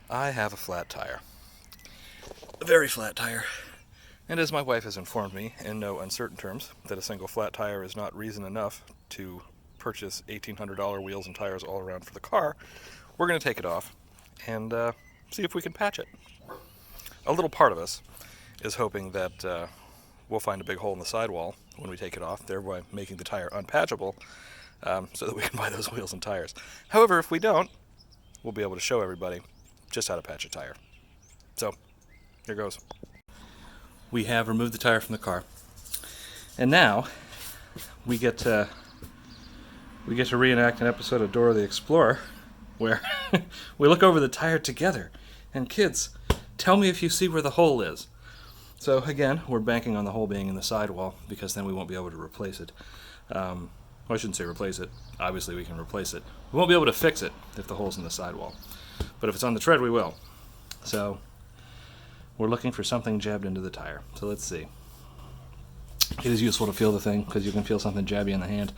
I have a flat tire. A very flat tire. And as my wife has informed me, in no uncertain terms, that a single flat tire is not reason enough to purchase $1,800 wheels and tires all around for the car, we're going to take it off and see if we can patch it. A little part of us is hoping that we'll find a big hole in the sidewall when we take it off, thereby making the tire unpatchable, so that we can buy those wheels and tires. However, if we don't, we'll be able to show everybody just how to patch a tire. So, here goes. We have removed the tire from the car, and now we get to reenact an episode of Dora the Explorer where we look over the tire together. And kids, tell me if you see where the hole is. So again, we're banking on the hole being in the sidewall because then we won't be able to replace it. Well, I shouldn't say replace it. Obviously we can replace it. We won't be able to fix it if the hole's in the sidewall. But if it's on the tread, we will. So we're looking for something jabbed into the tire. So let's see. It is useful to feel the thing because you can feel something jab you in the hand.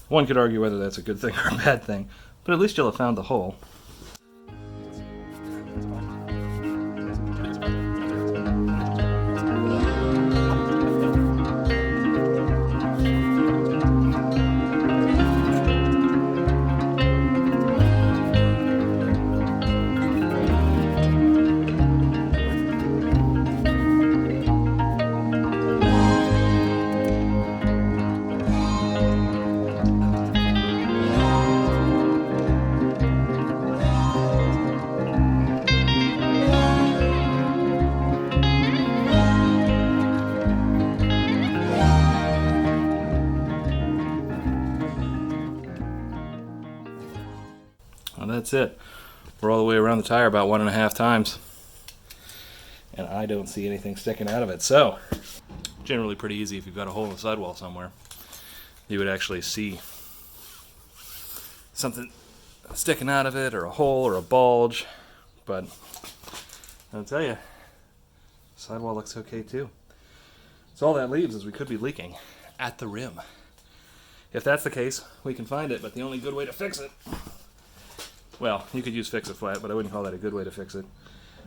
One could argue whether that's a good thing or a bad thing, but at least you'll have found the hole. And that's it. We're all the way around the tire about 1.5 times. And I don't see anything sticking out of it. So, generally pretty easy if you've got a hole in the sidewall somewhere. You would actually see something sticking out of it, or a hole, or a bulge. But I'll tell you, the sidewall looks okay too. So all that leaves is we could be leaking at the rim. If that's the case, we can find it, but the only good way to fix it, well, you could use Fix-A-Flat, but I wouldn't call that a good way to fix it.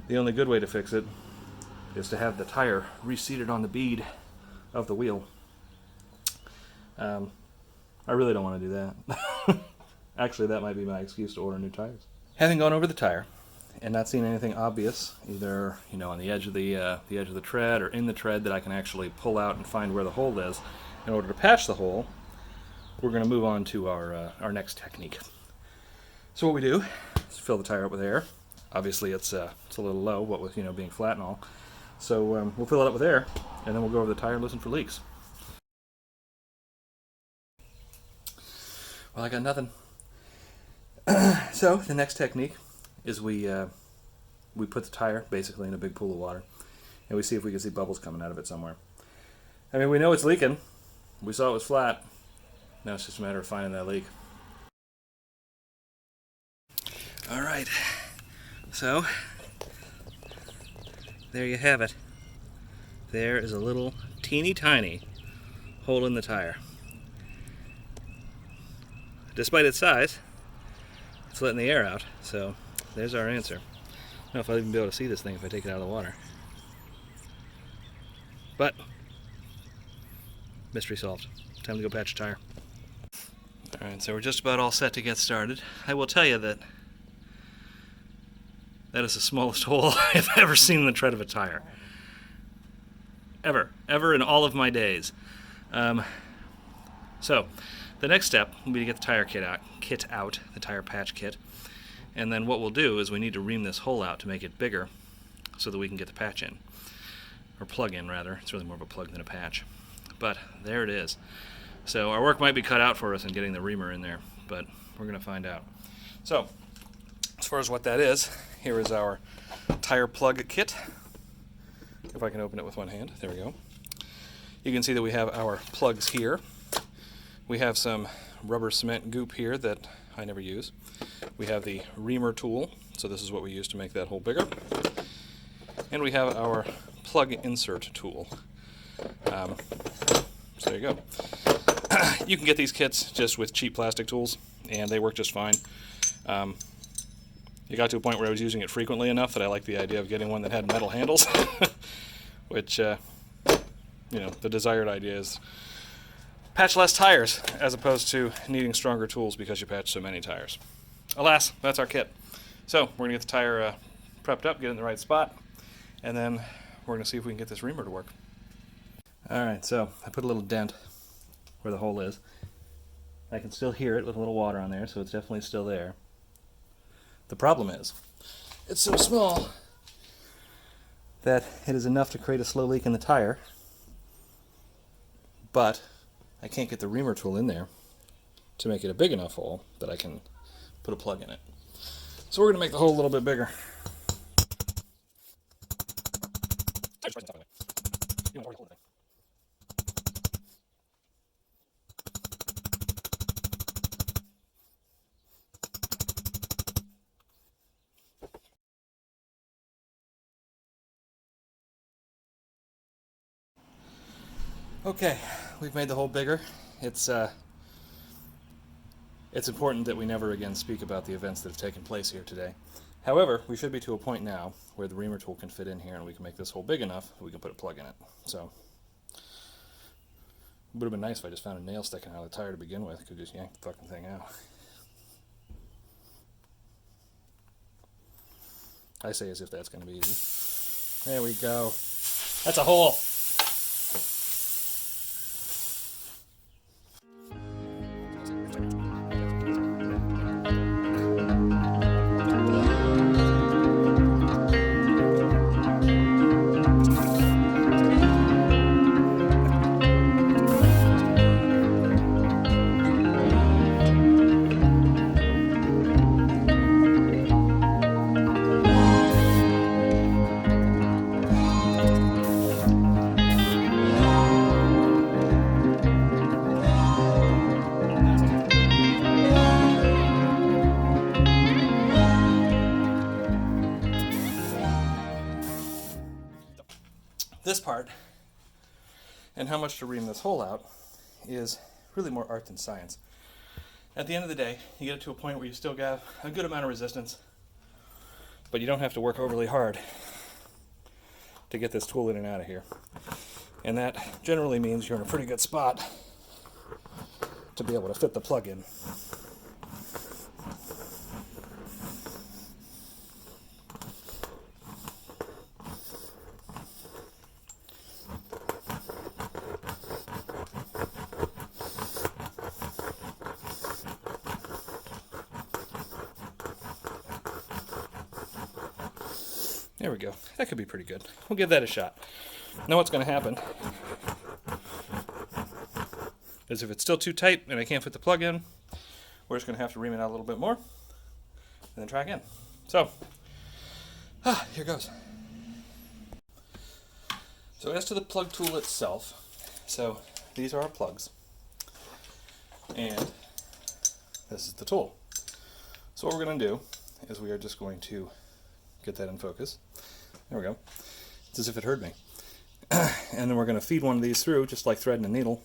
The only good way to fix it is to have the tire reseated on the bead of the wheel. I really don't want to do that. Actually, that might be my excuse to order new tires. Having gone over the tire and not seen anything obvious, either on the edge of the tread or in the tread that I can actually pull out and find where the hole is, in order to patch the hole, we're going to move on to our next technique. So what we do is fill the tire up with air. Obviously, it's a little low, what with being flat and all. So we'll fill it up with air, and then we'll go over the tire and listen for leaks. Well, I got nothing. So the next technique is we put the tire basically in a big pool of water, and we see if we can see bubbles coming out of it somewhere. I mean, we know it's leaking. We saw it was flat. Now it's just a matter of finding that leak. All right. So there you have it. There is a little teeny tiny hole in the tire. Despite its size, it's letting the air out, so there's our answer. I don't know if I'll even be able to see this thing if I take it out of the water. But, mystery solved. Time to go patch a tire. Alright, so we're just about all set to get started. I will tell you that is the smallest hole I've ever seen in the tread of a tire. Ever in all of my days. So, the next step will be to get the tire kit out, the tire patch kit. And then what we'll do is we need to ream this hole out to make it bigger so that we can get the patch in. Or plug in, rather. It's really more of a plug than a patch. But there it is. So our work might be cut out for us in getting the reamer in there, but we're going to find out. So, as far as what that is, here is our tire plug kit. If I can open it with one hand. There we go. You can see that we have our plugs here. We have some rubber cement goop here that I never use. We have the reamer tool, so this is what we use to make that hole bigger. And we have our plug insert tool. So there you go. You can get these kits just with cheap plastic tools, and they work just fine. It got to a point where I was using it frequently enough that I liked the idea of getting one that had metal handles, which, you know, the desired idea is patch less tires as opposed to needing stronger tools because you patch so many tires. Alas, that's our kit. So we're going to get the tire prepped up, get it in the right spot, and then we're going to see if we can get this reamer to work. Alright, so I put a little dent where the hole is. I can still hear it with a little water on there, so it's definitely still there. The problem is, it's so small that it is enough to create a slow leak in the tire, but I can't get the reamer tool in there to make it a big enough hole that I can put a plug in it. So we're going to make the hole a little bit bigger. Okay, we've made the hole bigger. It's important that we never again speak about the events that have taken place here today. However, we should be to a point now where the reamer tool can fit in here and we can make this hole big enough that we can put a plug in it. So, it would have been nice if I just found a nail sticking out of the tire to begin with. Could just yank the fucking thing out. I say as if that's going to be easy. There we go. That's a hole. This part, and how much to ream this hole out, is really more art than science. At the end of the day, you get it to a point where you still have a good amount of resistance, but you don't have to work overly hard to get this tool in and out of here. And that generally means you're in a pretty good spot to be able to fit the plug in. There we go. That could be pretty good. We'll give that a shot. Now what's going to happen is if it's still too tight and I can't fit the plug in, we're just going to have to ream it out a little bit more and then try again. So, here goes. So as to the plug tool itself, so these are our plugs and this is the tool. So what we're going to do is we are just going to get that in focus. There we go. It's as if it heard me. And then we're going to feed one of these through, just like threading a needle,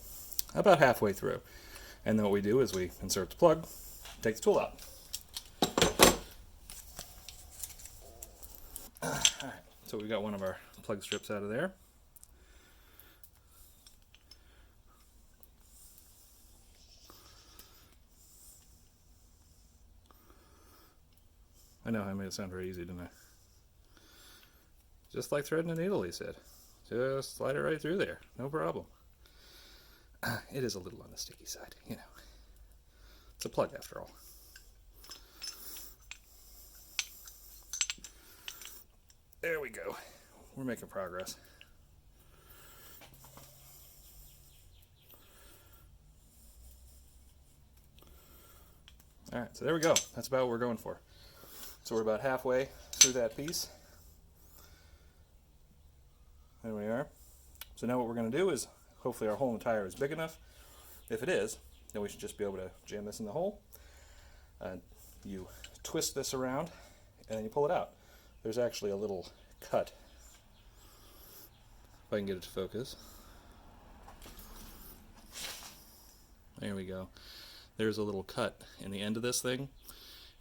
about halfway through. And then what we do is we insert the plug, take the tool out. Alright, so we've got one of our plug strips out of there. I know I made it sound very easy, didn't I? Just like threading a needle, he said. Just slide it right through there. No problem. It is a little on the sticky side, you know. It's a plug after all. There we go. We're making progress. Alright, so there we go. That's about what we're going for. So we're about halfway through that piece. There we are. So now what we're going to do is, hopefully our hole in the tire is big enough. If it is, then we should just be able to jam this in the hole. You twist this around, and then you pull it out. There's actually a little cut. If I can get it to focus. There we go. There's a little cut in the end of this thing,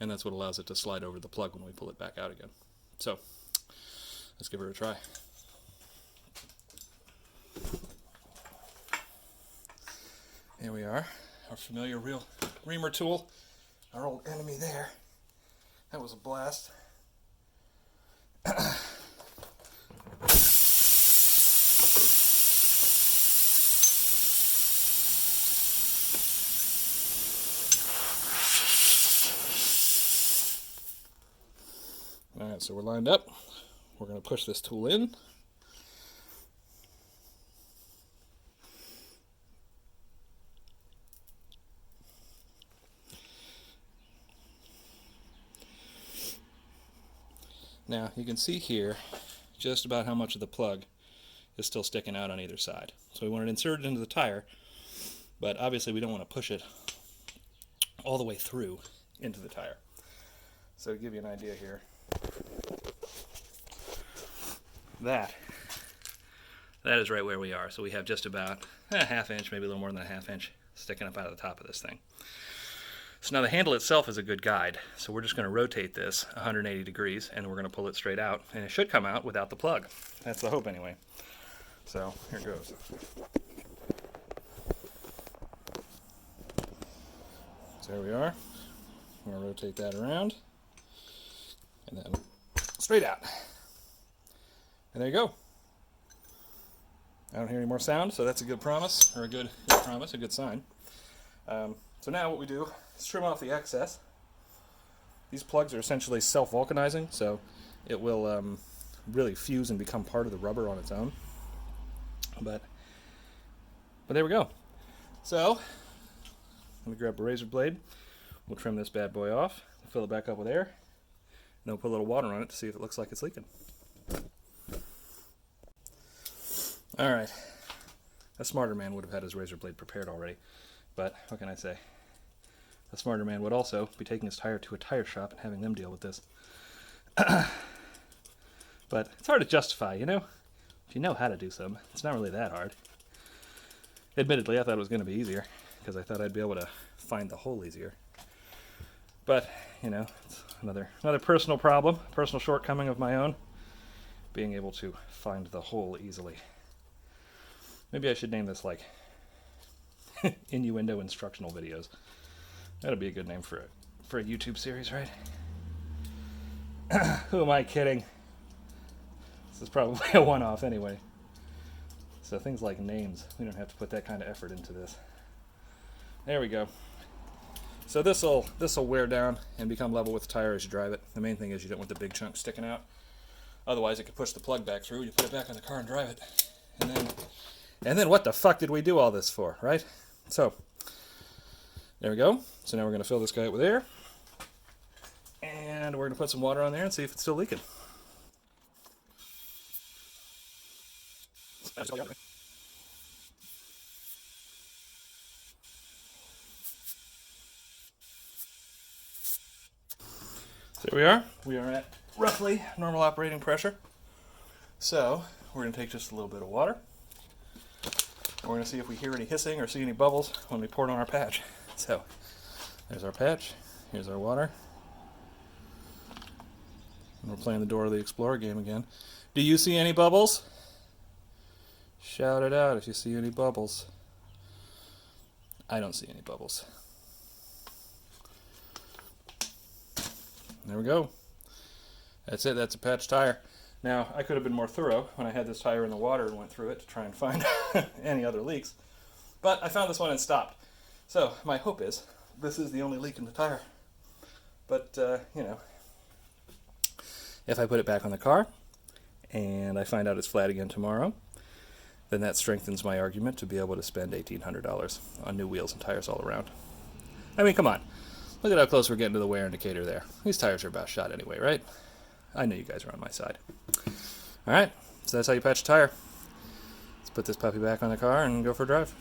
and that's what allows it to slide over the plug when we pull it back out again. So let's give her a try. Here we are, our familiar real reamer tool, our old enemy there. That was a blast. Alright, so we're lined up. We're going to push this tool in. Now, you can see here just about how much of the plug is still sticking out on either side. So we want it inserted into the tire, but obviously we don't want to push it all the way through into the tire. So to give you an idea here, that is right where we are. So we have just about a half inch, maybe a little more than a half inch sticking up out of the top of this thing. So now the handle itself is a good guide. So we're just going to rotate this 180 degrees and we're going to pull it straight out, and it should come out without the plug. That's the hope anyway. So here it goes. So there we are. I'm going to rotate that around and then straight out. And there you go. I don't hear any more sound, so that's a good promise, or a good promise, a good sign. So now what we do is trim off the excess. These plugs are essentially self-vulcanizing, so it will really fuse and become part of the rubber on its own. But there we go. So let me grab a razor blade. We'll trim this bad boy off, fill it back up with air, and then we'll put a little water on it to see if it looks like it's leaking. Alright, a smarter man would have had his razor blade prepared already, but what can I say? A smarter man would also be taking his tire to a tire shop and having them deal with this. But it's hard to justify, you know? If you know how to do something, it's not really that hard. Admittedly, I thought it was going to be easier, because I thought I'd be able to find the hole easier. But, you know, it's another personal problem, personal shortcoming of my own, being able to find the hole easily. Maybe I should name this, like, innuendo instructional videos. That'd be a good name for a YouTube series, right? Who am I kidding? This is probably a one-off anyway. So things like names, we don't have to put that kind of effort into this. There we go. So this'll wear down and become level with the tire as you drive it. The main thing is you don't want the big chunk sticking out. Otherwise it could push the plug back through. You put it back in the car and drive it. And then what the fuck did we do all this for, right? So, there we go. So now we're going to fill this guy up with air. And we're going to put some water on there and see if it's still leaking. So there we are. We are at roughly normal operating pressure. So, we're going to take just a little bit of water. We're going to see if we hear any hissing or see any bubbles when we pour it on our patch. So, there's our patch. Here's our water. And we're playing the Dora the Explorer game again. Do you see any bubbles? Shout it out if you see any bubbles. I don't see any bubbles. There we go. That's it. That's a patch tire. Now, I could have been more thorough when I had this tire in the water and went through it to try and find any other leaks. But I found this one and stopped. So, my hope is this is the only leak in the tire. But, you know, if I put it back on the car and I find out it's flat again tomorrow, then that strengthens my argument to be able to spend $1,800 on new wheels and tires all around. I mean, come on. Look at how close we're getting to the wear indicator there. These tires are about shot anyway, right? I know you guys are on my side. Alright, so that's how you patch a tire. Let's put this puppy back on the car and go for a drive.